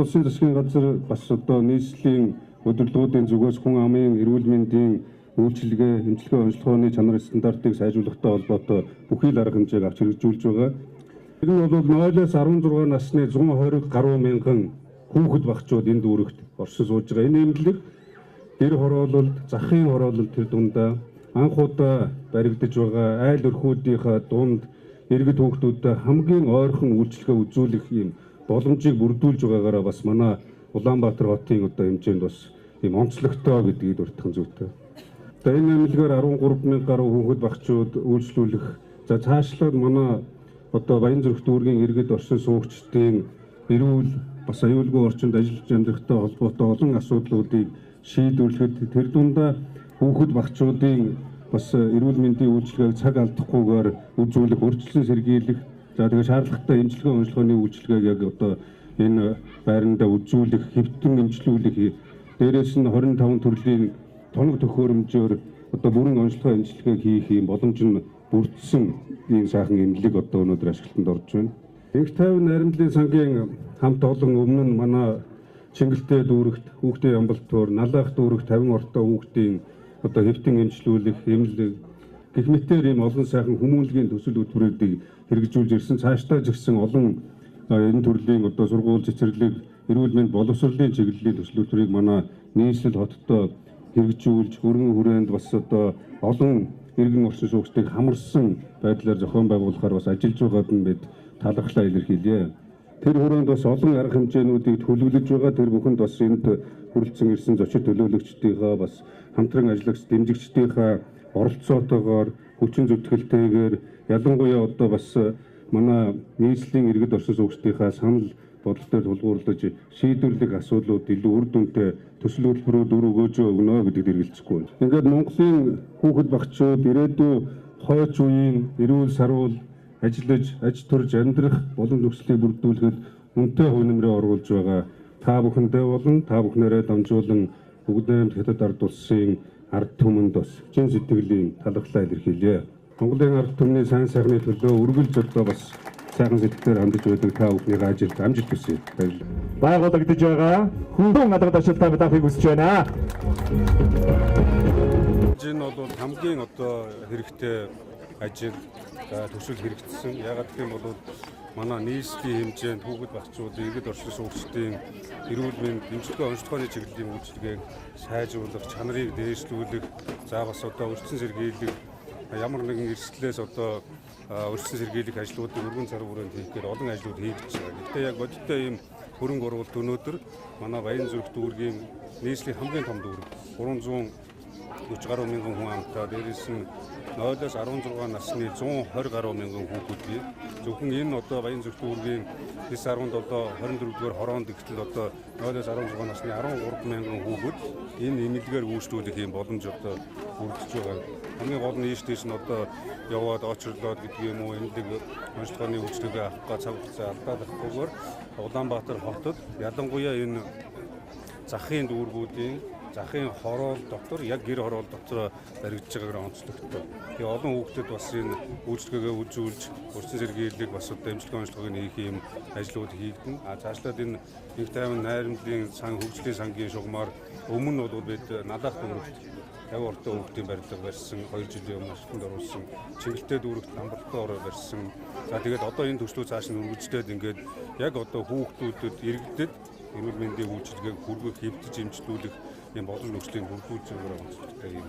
улсын засгийн газар бас одоо нийслэлийн удирдлагуудын зүгээс хүн амын эрүүл мэндийн үйлчилгээ, эмчилгээ онцлогооны чанар стандартыг сайжруулахтай холбоотой бүхий л арга хэмжээг авч хэрэгжүүлж байгаа. Энэ нь бол 0-аас 16 насны 120 гаруй мянган хүүхэд багчууд энэ дүүрэгт оршин сууж байгаа. Энэ эмнэлэг гэр хороололд, захын хороололд тэр дундаа анх удаа баригдаж байгаа айл өрхүүдийнхээ дунд иргэд хүүхдүүдэд хамгийн ойрхон үйлчилгээ үзүүлэх юм боломжийг бүрдүүлж байгаагаараа бас манай Улаанбаатар хотын одоо хэмжээнд бас ийм онцлогтой гэдгийг дурдсан зүйтэй. Одоо энэ эмнэлгээр 13,000 гаруй хүүхэд багчууд үйлчлүүлэх. За цаашлаад манай одоо Баянзүрх дүүргийн иргэд оршин суугчдын эрүүл бас аюулгүй орчинд ажиллаж амьдрахтай холбоотой олон асуудлуудыг шийдвэрлэхэд тэр дундаа хүүхэд багчуудын бас эрүүл мэндийн үйлчилгээг цаг алдахгүйгээр үзүүлэх, урьдчилан сэргийлэх, за тэгээ шаардлагатай эмчилгээ онцлогооны үйлчилгээг яг одоо энэ байрандаа үзүүлэх, хэвтэн эмчлүүлэх, дээрээс нь 25 төрлийн тоног төхөөрөмжөөр одоо бүрэн онцлогоо эмчилгээг хийх юм боломж нь бүрдсэн ийм сайхан эмнэлэг одоо өнөөдөр ашиглалтанд орж байна. Инх тайван найрамдлын сангийн хамт олон өмнө нь манай Чингэлтэй дүүрэгт хүүхдийн амбулаторь, Налаах дүүрэгт 50 ортой хүүхдийн одоо хэвтэн эмчлүүлэх, эмнэлэг гэх мэтээр ийм олон сайхан хүмүүнлэгийн төсөл хөтөлбөрүүдийг хэрэгжүүлж ирсэн. Цаашдаа ч гэсэн олон энэ төрлийн одоо сургууль цэцэрлэг, эрүүл мэнд боловсролын чиглэлийн төсөл хөтөлбөрийг манай нийслэл хотод хэрэгжүүлж, хөрөнгө хүрээнд бас одоо олон иргэн оршин суугчдыг хамарсан байдлаар зохион байгуулахаар бас ажиллаж байгаад нь бид талархлаа илэрхийлье. Тэр хүрээнд бас олон арга хэмжээнүүдийг төлөвлөж байгаа. Тэр бүхэнд бас энд хүрэлцэн ирсэн зочид төлөөлөгчдийнхээ бас хамтран ажиллагч дэмжигчдийнхээ оролцоотойгоор хүчин зүтгэлтэйгээр ялангуяа одоо бас манай нийслэлийн иргэд оршин суугчдийнхаа санал бодол дээр тулгуурлаж шийдвэрлэх асуудлууд илүү үр дүнтэй төсөл хөтөлбөрүүд өгөөж өгнө гэдэгт эргэлзэхгүй. Ингээд Монголын хүүхэд багчууд ирээдүйн хойч үеийн эрүүл сарвал ажиллаж, аж төрж амьдрах боломж нөхцөлийг бүрдүүлэхэд үнэтэй хувь нэмрээ оруулж байгаа та бүхэндээ болон та бүхнээрээ дамжуулан Бүгднайрамд Хятад ард улсын ард түмэнд бас чин сэтгэлийн талархлаа илэрхийлье. Монголын ард түмний сайн сайхны төлөө үргэлж одоо бас сайхан сэтгэлээр хандаж байдаг та бүхний ажилд амжилт хүсье. Баярлалаа. Байгуулагдаж байгаа хүндрэн алгад ажилтнаа мэдэхийг хүсэж байна. Энэ бол хамгийн одоо хэрэгтэй ажил төсөл хэрэгжсэн. Ягаад гэх юм бол манай нийслэлийн хэмжээнд хүүхэд багцуудын иргэд оршин суугчдын эрүүл мэнд, эмчилгээ онцлогооны чиглэлийн үйлчилгээг сайжруулах, чанарыг дээшлүүлэх, за бас одоо урьдчилан сэргийлэх, ямар нэгэн эрсдлээс одоо урьдчилан сэргийлэх ажлуудыг өргөн цар хүрээнд хийхээр олон ажлууд хийгдэж байгаа. Гэхдээ яг бодиттой ийм хөрөнгө оруулалт өнөөдөр манай Баянзүрх дүүргийн нийслэлийн хамгийн том дүүрэг 340 гаруй мянган хүн амтай, дээрээс нь 0-аас 16 насны 120 гаруй мянган хүүхэд бий. Зөвхөн энэ одоо Баянзүрх дүүргийн 9-17 24-р хороонд ихтэл одоо 0-аас 16 насны 13 мянган хүүхэд энэ эмнэлгээр үйлчлүүлэх юм боломж одоо бүрдэж байгаа. Хамгийн гол нь ийш тийш нь одоо яваад очрлоод гэдэг юм уу эмнэлэг онцлогооны үйлчлэгээ авах цаг хугацаа алдаад Улаанбаатар хотод ялангуяа энэ захын дүүргүүдийн захын хороол дотор яг гэр хороол дотор баригдаж байгаагаар онцлогтой. Тэгээ олон хүүхдэд бас энэ үйлчлэгээ үзүүлж, урьдчилан сэргийлэх бас одоо эмчилгээ онцлогыг хийх юм ажлууд хийгдэнэ. Цаашлаад энэ инх тайван найрамдлын сан хөгжлийн сангийн шугамар өмнө нь бол бид Налаах дүүрэгт 50 ортой хүүхдийн барилга барьсан, 2 жилийн өмнө ашиглалтанд оруулсан, Чингэлтэй дүүрэгт амбулаторь барьсан. За тэгээд одоо энэ төслүүд цааш нь үргэлжлээд ингээд яг одоо хүүхдүүдэд, иргэдэд эрүүл мэндийн үйлчилгээг хүргэх, хэвтэж эмчлүүлэх юм боломж нөхцөлийг бүрдүүлж байгаа онцлогтой юм.